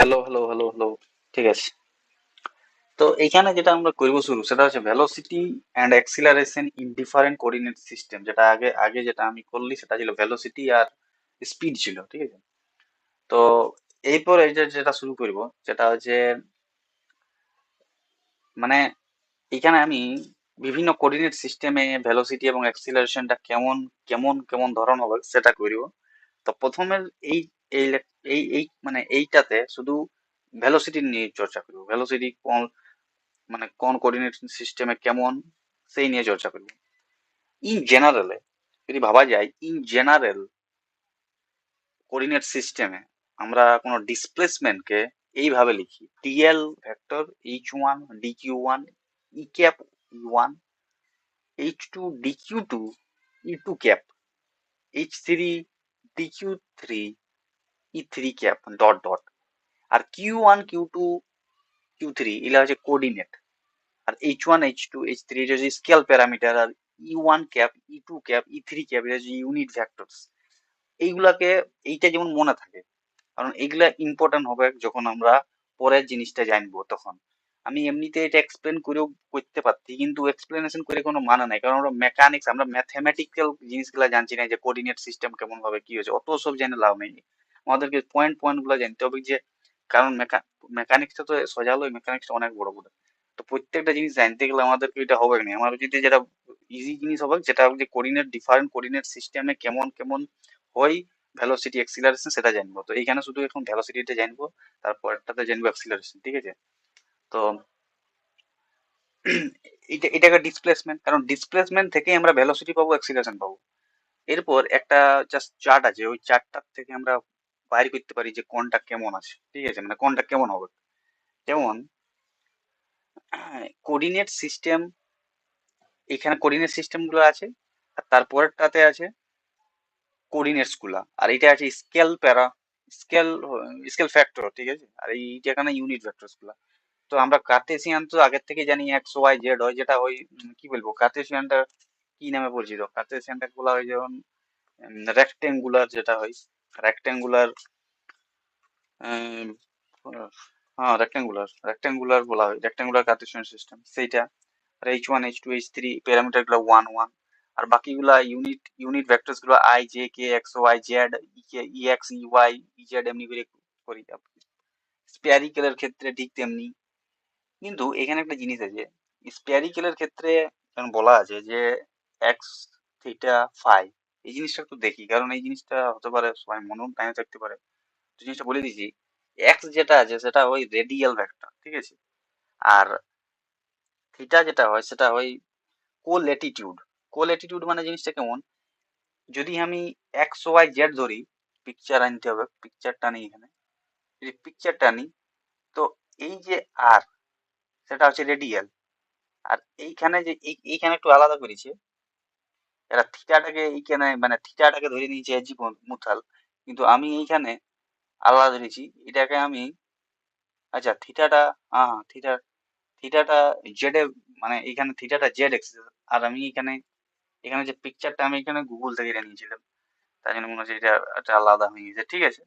Hello hello hello hello. ঠিক আছে। তো এইখানে যেটা আমরা করবো শুরু সেটা হচ্ছে velocity and acceleration in different coordinate system. যেটা আগে আগে যেটা আমি করলি সেটা ছিল ভেলোসিটি আর স্পিড ছিল, ঠিক আছে। তো এরপর এই যে যেটা শুরু করব সেটা হচ্ছে মানে এখানে আমি বিভিন্ন কোঅর্ডিনেট সিস্টেমে ভেলোসিটি এবং অ্যাক্সিলারেশনটা কেমন কেমন কেমন ধরন হবে সেটা করব। তো প্রথমের এই এই মানে এইটাতে শুধু ভেলোসিটি নিয়ে চর্চা করব। ভেলোসিটি মানে কোন কোঅর্ডিনেট সিস্টেমে কেমন সেই নিয়ে চর্চা করব। ইন জেনারেলে যদি ভাবা যায়, ইন জেনারেল কোঅর্ডিনেট সিস্টেমে আমরা কোনো ডিসপ্লেসমেন্টকে এইভাবে লিখি: dl vector h one dq one e cap e one h two dq two e two cap h three dq three e three cap dot dot. আর q one q two q three এগুলা হচ্ছে coordinate. আর h one h two h three এটা হচ্ছে scale parameter. আর e one cap e two cap e three cap এটা হচ্ছে unit ভ্যাক্টরস। এইগুলাকে এইটা যেমন মনে থাকে, কারণ এইগুলা ইম্পর্টেন্ট হবে যখন আমরা পরের জিনিসটা জানবো তখন। আমি এমনিতে এটা এক্সপ্লেন করেও করতে পারছি, কিন্তু এক্সপ্লেনেশন করে কোনো মানে নাই, কারণ আমরা মেকানিক্স আমরা ম্যাথমেটিক্যাল জিনিসগুলো জানছি না, যে কোঅর্ডিনেট সিস্টেম কেমন ভাবে কি হচ্ছে অত সব জেনে লাভ নেই। আমাদেরকে পয়েন্ট পয়েন্ট গুলো জানতে হবে, যে কারণ মেকানিক্সটা তো সোজা লয়, মেকানিক্সটা অনেক বড় বড়। তো প্রত্যেকটা জিনিস জানতে গেলে আমাদেরকে এটা হবে না। আমার যদি যেটা ইজি জিনিস হবে যেটা হবে যে কোঅর্ডিনেট ডিফারেন্ট কোঅর্ডিনেট সিস্টেমে কেমন কেমন হয় ভেলোসিটি অ্যাক্সিলারেশন সেটা জানবো। তো এইখানে শুধু এখন ভেলোসিটিটা জানবো, তারপরটাতে জানবো অ্যাক্সিলারেশন, ঠিক আছে। তো এটাকে ডিসপ্লেসমেন্ট, কারণ ডিসপ্লেসমেন্ট থেকে আমরা ভেলোসিটি পাবো, অ্যাক্সিলারেশন পাবো। এরপর একটা জাস্ট চার্ট আছে, ওই চার্টটার থেকে আমরা বাইর করতে পারি যে কোনটা কেমন আছে, ঠিক আছে, মানে কোনটা কেমন হবে। যেমন কোঅর্ডিনেট সিস্টেম, এখানে কোঅর্ডিনেট সিস্টেম গুলো আছে, আর তারপরেরটাতে আছে কোঅর্ডিনেটস গুলা, আর এটা আছে স্কেল স্কেল স্কেল ফ্যাক্টর, ঠিক আছে। আর এইটা এখানে ইউনিট ভেক্টরস গুলা। তো আমরা কার্টেসিয়ান তো আগের থেকে জানি এক্স ওয়াই জেড হয়, যেটা ওই কি বলবো, কার্টেসিয়ানটা কি নামে পরিচিত, কার্টেসিয়ানটা বলা হয় যেমন রেক্টেঙ্গুলার, যেটা হয় রেক্টেঙ্গুলার, হ্যাঁ রেক্টেঙ্গুলার রেক্টেঙ্গুলার বলা হয়, রেক্টেঙ্গুলার কার্টেসিয়ান সিস্টেম সেইটা। আর h one h two h three parameter গুলো ওয়ান ওয়ান। আর বাকিগুলা ইউনিট ভেক্টরস গুলো i j k x y z e k e x e y e z এমনি করে করি। স্প্যারিকেলের ক্ষেত্রে ঠিক তেমনি। কিন্তু এখানে একটা জিনিস আছে, স্প্যারিকেলের ক্ষেত্রে যেমন বলা আছে যে এক্স থিটা ফাই, এই জিনিসটা একটু দেখি, কারণ এই জিনিসটা হতে পারে সবাই মনেও টাইমে থাকতে পারে। তো জিনিসটা বলে দিচ্ছি, এক্স যেটা আছে সেটা ওই রেডিয়াল ভেক্টর, ঠিক আছে। আর থিটা যেটা হয় সেটা ওই কোল্যাটিটিউড। কোল্যাটিটিউড মানে জিনিসটা কেমন, যদি আমি এক্স ওয়াই জেড ধরি, পিকচার আনতে হবে, পিকচারটা নেই এখানে, যদি পিকচারটা নিই, তো এই যে আর সেটা হচ্ছে রেডিয়াল। আর এইখানে যে এইখানে একটু আলাদা করেছে, এরা থিটাটাকে এইখানে মানে থিটাটাকে ধরে নিয়েছে মুথাল, কিন্তু আমি এইখানে আলাদা ধরেছি এটাকে আমি। আচ্ছা থিটাটা, হ্যাঁ থিটাটা জেড এ, মানে এখানে থিটাটা জেড এক্সিস। আর আমি এখানে এখানে যে পিকচারটা আমি এখানে গুগল থেকে এটা নিয়েছিলাম, তাই জন্য মনে হচ্ছে এটা একটা আলাদা হয়ে গেছে, ঠিক আছে।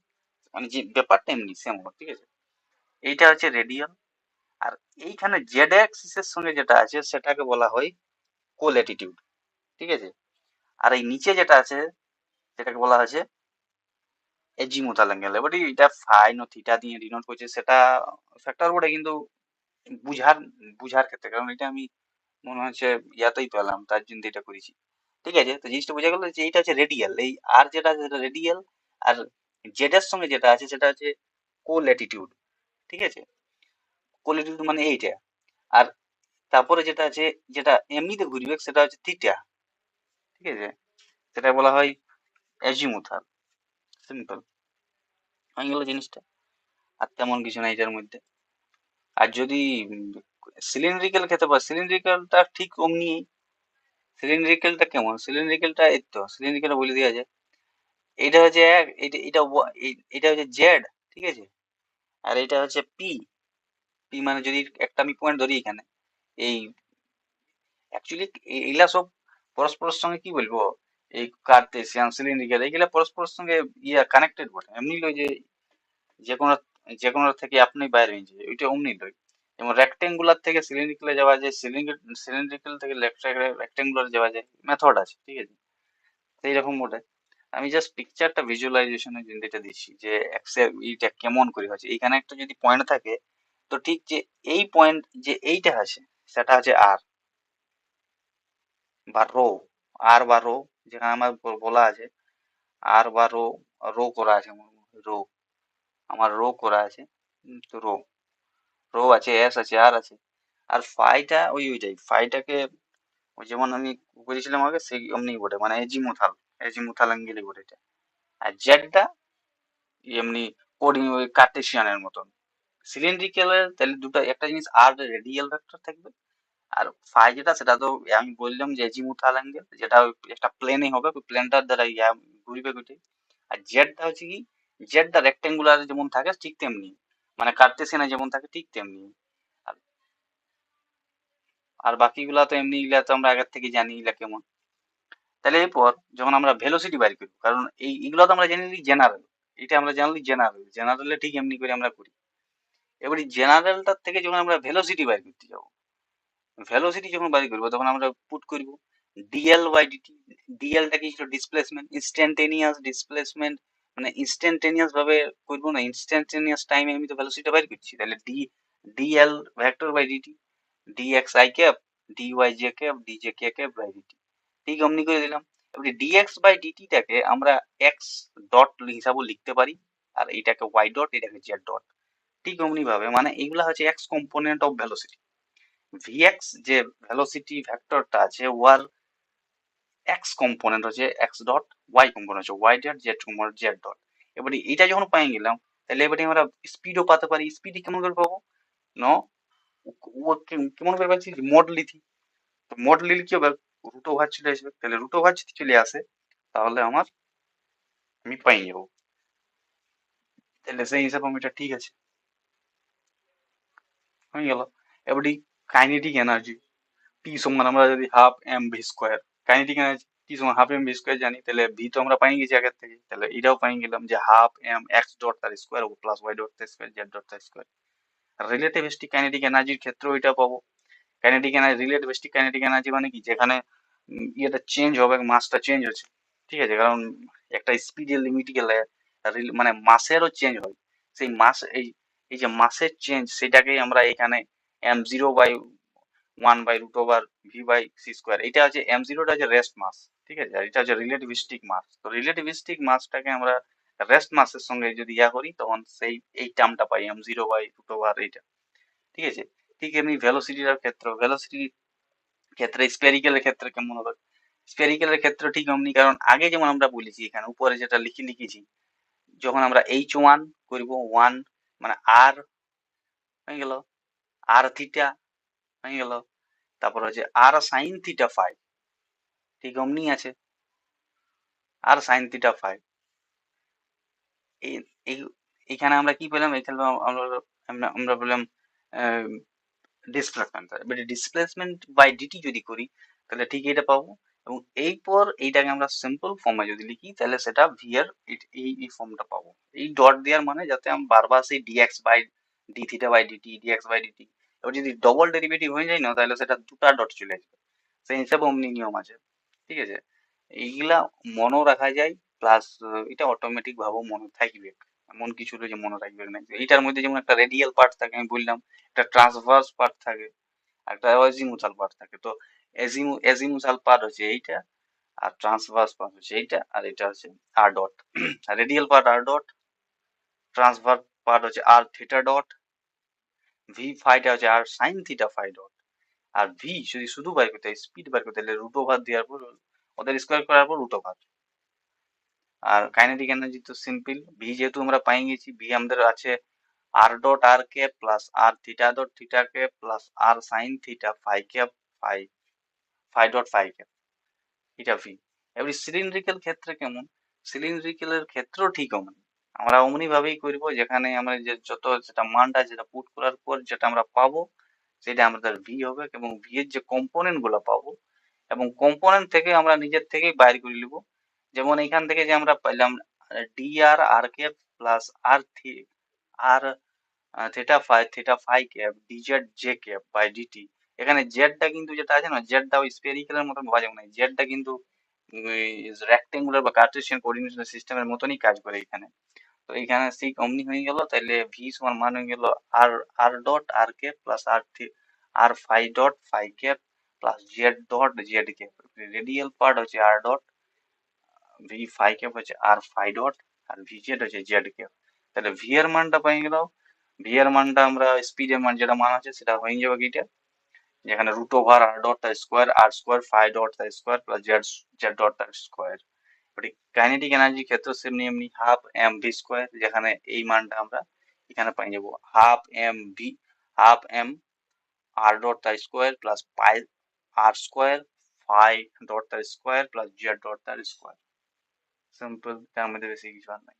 মানে যে ব্যাপারটা এমনি সেম হবে, ঠিক আছে। এইটা হচ্ছে রেডিয়াল। আর এইখানে জেড এক্সিস এর সঙ্গে যেটা আছে সেটাকে বলা হয় কোল্যাটিটিউড, ঠিক আছে। আর এই নিচে যেটা আছে যেটাকে বলা হয়েছে এজিমুথাল অ্যাঙ্গেল। এবারে এটা ফাইন ও থিটা দিয়ে ডিনোট করছে, সেটা ফ্যাক্টর বটে, কিন্তু বুঝার বুঝার ক্ষেত্রে, কারণ এটা আমি মনে হচ্ছে ইয়াতেই পেলাম, তার জন্য এটা করেছি, ঠিক আছে। তো জিনিসটা বোঝা গেল যে এইটা হচ্ছে রেডিয়াল, এই আর যেটা আছে সেটা রেডিয়াল। আর জেড এর সঙ্গে যেটা আছে সেটা হচ্ছে কোল্যাটিটিউড, ঠিক আছে। কোল্যাটিটিউড মানে এইটা। আর তারপরে যেটা আছে, যেটা এমনিতে ঘুরবে সেটা হচ্ছে থিটা, ঠিক আছে, সেটা বলা হয় এজিমুথাল। সিম্পল হয়ে গেল জিনিসটা, আর তেমন কিছু নাই এটার মধ্যে। আর যদি সিলিন্ড্রিক্যাল খেতে পারে, সিলিন্ড্রিক্যালটা ঠিক অমনি। সিলিন্ড্রিক্যালটা কেমন, সিলিন্ড্রিক্যালটা এই তো সিলিন্ড্রিক্যালটা বলে দেওয়া যায়। এটা হচ্ছে এক, এটা হচ্ছে জেড, ঠিক আছে। আর এটা হচ্ছে পি। পি মানে যদি একটা আমি পয়েন্ট ধরি এখানে, এই অ্যাকচুয়ালি এইগুলা সব পরস্পরের সঙ্গে কি বলবো, এই কার্তেশিয়ান সিলিন্ড্রিক্যাল এইগুলা পরস্পরের সঙ্গে ইয়া কানেক্টেড বটে। এমনি লই যে যে কোনো যে কোনো থেকে আপনি বাইরে হয়ে যায়, ওইটা অমনি লই। যেমন রেক্টেঙ্গুলার থেকে সিলিন্ড্রিক্যালে যাওয়া যায়, সিলিন্ড্রিক্যাল থেকে রেক্টেঙ্গুলার যাওয়া যায়, মেথড আছে, ঠিক আছে? সেই রকম ওটা আমি জাস্ট পিকচারটা ভিজুয়ালাইজেশনের জন্য এটা দিচ্ছি যে এক্সের এইটা কেমন করে হচ্ছে। এইখানে একটা যদি পয়েন্ট থাকে, তো ঠিক যে এই পয়েন্ট যে এইটা আছে সেটা আছে আর বা রো, আর বা রো, যেখানে আমার বলা আছে আর বা রো, রো করা আছে, রো, আমার রো করা আছে, তো রো, রো আছে, এস আছে, আর আছে। আর ফাইটা ওইটাই, ফাইটাকে ওই যেমন আমি বলেছিলাম আগে সেই অমনি বটে, মানে এজিমুথাল, এজিমুথাল অ্যাঙ্গেলই বটে এটা। আর জেডটা এমনি কোডিং ওই কার্টেসিয়ানের মতন। সিলিন্ড্রিক্যালের তাহলে দুটো, একটা জিনিস আর রেডিয়াল ভেক্টর থাকবে, আর ফাই যেটা সেটা তো আমি বললাম যে এজিমুথাল অ্যাঙ্গেল, যেটা ওই একটা প্লেনে হবে, ওই প্লেনটার দ্বারা ঘুরবে ওইটাই। আর জেডটা হচ্ছে কি, জেডটা রেক্টেঙ্গুলার যেমন থাকে ঠিক তেমনি, মানে কার্টেসিয়ানে যেমন থাকে ঠিক তেমনি। আর আর বাকিগুলা তো এমনি, ইগুলা তো আমরা আগের থেকে জানি ইগুলা কেমন। তাহলে এরপর যখন আমরা ভেলোসিটি বাইর করি, কারণ এইগুলো তো আমরা জানি জেনারেল, এটা আমরা জানলি জেনারেল, জেনারেলে ঠিক এমনি করে আমরা করি। এবার এই জেনারেলটার থেকে যখন আমরা ভেলোসিটি বাইর করতে যাবো, ভেলোসিটি যখন বাইর করবো তখন আমরা পুট করব ডিএল বাই ডিটি। ডিএলটা কি ছিল? ডিসপ্লেসমেন্ট, ইনস্ট্যান্টেনিয়াস ডিসপ্লেসমেন্ট, মানে ইনস্ট্যান্টেনিয়াস ভাবে করবো না, ইনস্ট্যান্টেনিয়াস টাইমে আমি তো ভেলোসিটি বাইর করছি, তাহলে DL vector by DT, DX I cap, DY J cap, DZ K cap by DT, ঠিক অমনি করে দিলাম। এবারে ডিএক্স বাই ডিটিটাকে আমরা এক্স ডট হিসাবে লিখতে পারি, আর এটাকে ওয়াই ডট, এটাকে জেড ডট, ঠিক অমনি ভাবে, মানে এগুলা হচ্ছে X component of velocity. VX যে ভেলোসিটি ভেক্টরটা আছে ওয়ার এক্স কম্পোনেন্ট হচ্ছে এক্স ডট, ওয়াই কম্পোনেন্ট হচ্ছে Y dot, Z component Z dot. এবারে এটা যখন পাই গেলাম, তাহলে এবারে আমরা স্পিডও পাতে পারি। স্পিড কেমন করে পাবো? ন কেমন করে পাচ্ছি? মোড লিথি। তো মোড লিলে কি হবে? রুট ওভার চলে আসবে, তাহলে রুট ওভার যদি চলে আসে তাহলে আমি পাই যাবো, তাহলে সেই হিসাবে আমি এটা ঠিক আছে, হয়ে গেল। এবারে কাইনেটিক এনার্জি টি সমান আমরা যদি half m v square, kinetic energy টি সমান হাফ এম ভি স্কোয়ার জানি, তাহলে ভি তো আমরা পাই গেছি আগের থেকে, তাহলে এটাও পাই গেলাম যে হাফ এম এক্স ডট তার স্কোয়ার প্লাস ওয়াই ডট তার স্কোয়ার জেড ডট তার স্কোয়ার। রিলেটিভিস্টিক কাইনেটিক এনার্জির ক্ষেত্রেও এটা পাবো। Kinetic energy, relativistic kinetic energy মানে কি, যেখানে ইয়েটা চেঞ্জ হবে, মাসটা চেঞ্জ হচ্ছে, ঠিক আছে? কারণ একটা স্পিডের লিমিট গেলে মানে মাসেরও চেঞ্জ হয়। সেই মাস, এই যে মাসের চেঞ্জ, সেটাকেই আমরা এখানে M zero by one by root over V by C square, এটা হচ্ছে এম জিরোটা হচ্ছে রেস্ট মাস, ঠিক আছে? আর এটা হচ্ছে রিলেটিভিস্টিক মাস। তো রিলেটিভিস্টিক মাসটাকে আমরা রেস্ট মাসের সঙ্গে যদি ইয়া করি, তখন সেই এই টার্মটা পাই m zero by root over এইটা, ঠিক আছে? ঠিক এমনি ভেলোসিটির ক্ষেত্রে, ভেলোসিটির ক্ষেত্রে স্পেরিক্যালের ক্ষেত্রে কেমন হবে? স্পেরিক্যালের ক্ষেত্রে ঠিক অমনি, কারণ আগে যেমন আমরা বলেছি এখানে উপরে যেটা লিখেছি, যখন আমরা এইচ ওয়ান করবো, ওয়ান মানে আর হয়ে গেল, আর থিটা হয়ে গেল, তারপর হচ্ছে আর সাইন থিটা ফাই, ঠিক অমনি আছে, আর সাইন থিটা ফাই। এই এই- এইখানে আমরা কি পেলাম? এখানে আমরা আমরা আমরা পেলাম ডিসপ্লেসমেন্ট। এবারে ডিসপ্লেসমেন্ট বাই ডিটি যদি করি তাহলে ঠিক এটা পাবো, এবং এরপর এইটাকে আমরা সিম্পল ফর্মে যদি লিখি তাহলে সেটা ভি এর এই ফর্মটা পাবো। এই ডট দেওয়ার মানে যাতে আমি বারবার সেই DX by D theta by DT, DX by DT, এবার যদি ডবল ডেরিভেটিভ হয়ে যায় না তাহলে সেটা দুটা ডট চলে আসবে, সেই হিসাবে অমনি নিয়ম আছে, ঠিক আছে? এইগুলা মনেও রাখা যায়, প্লাস এটা অটোমেটিক ভাবে মনে থাকবে, এমন কিছু না যে মনে রাখবে না। এইটার মধ্যে যেমন একটা রেডিয়াল পার্ট থাকে আমি বললাম, একটা ট্রান্সভার্স পার্ট থাকে, একটা অ্যাজিমুথাল পার্ট থাকে। তো এজিমুথাল পার্ট হচ্ছে এইটা, আর ট্রান্সভার্স পার্ট হচ্ছে এইটা, আর এটা হচ্ছে আর dot. Radial part R dot, transverse part হচ্ছে R theta dot, V phi হচ্ছে R sine theta phi dot. আর ভি যদি শুধু বার করতে হয়, স্পিড বার করতে হলে রুট ওভার দেওয়ার পর, ওদের স্কোয়ার করার পর রুট ওভার। আর কাইনেটিক এনার্জি তো সিম্পল, ভি যেহেতু আমরা পাই গেছি, ভি আমাদের আছে আর ডট আর কে প্লাস আর থিটা ডট থিটা কে প্লাস আর সাইন থিটা ফাই কে ফাই, ফাই ডট ফাই কে, এটা ভি। এবার সিলিন্ড্রিক্যাল ক্ষেত্রে কেমন? সিলিন্ড্রিক্যালের ক্ষেত্রেও ঠিক অমনি, আমরা অমনি ভাবেই করব, যেখানে আমরা যে যত যেটা মানটা যেটা পুট করার পর যেটা আমরা পাবো সেটা আমাদের ভি হবে, এবং ভি এর যে কম্পোনেন্ট গুলো পাবো, এবং কম্পোনেন্ট থেকে আমরা নিজের থেকেই বাইর করে নিব। যেমন এখান থেকে যে আমরা পাইলাম D R R K plus R থি R theta phi cap DZ J cap by DT. এখানে জেডটা কিন্তু যেটা আছে না, জেডটা ওই স্পেরিক্যালের মতন ভাবা যাবে না, জেডটা কিন্তু রেক্টেঙ্গুলার বা কার্টেসিয়ান কোঅর্ডিনেশন সিস্টেমের মতনই কাজ করে এখানে। তো এখানে সেই অমনি হয়ে গেল, তাহলে ভি সমান মান হয়ে গেল আর r dot r cap plus r phi dot phi cap plus z dot z cap. Radial part হচ্ছে আর ডট, ভি ফাই ক্যাপ হচ্ছে আর ফাই ডট, আর ভি জেড হচ্ছে জেড ক্যাপ। তাহলে ভি এর মানটা পেয়ে গেল, ভি এর মানটা আমরা স্পিডের মান যেটা মান আছে সেটা হয়ে যাবে কিটা, যেখানে রুট ওভার আর ডট তার স্কোয়ার, আর স্কোয়ার ফাই ডট তার square plus Z Z dot তার স্কোয়ার। কাইনেটিক এনার্জি ক্ষেত্র সেমনি এমনি হাফ এম ভি স্কোয়ার, যেখানে এই মানটা আমরা এখানে পাই যাবো হাফ এম আর ডট তার স্কোয়ার প্লাস পাই আর স্কোয়ার ফাই ডট তার স্কোয়ার প্লাস জেড ডট তার স্কোয়ার। সিম্পল, তার মধ্যে বেশি কিছু আর নাই।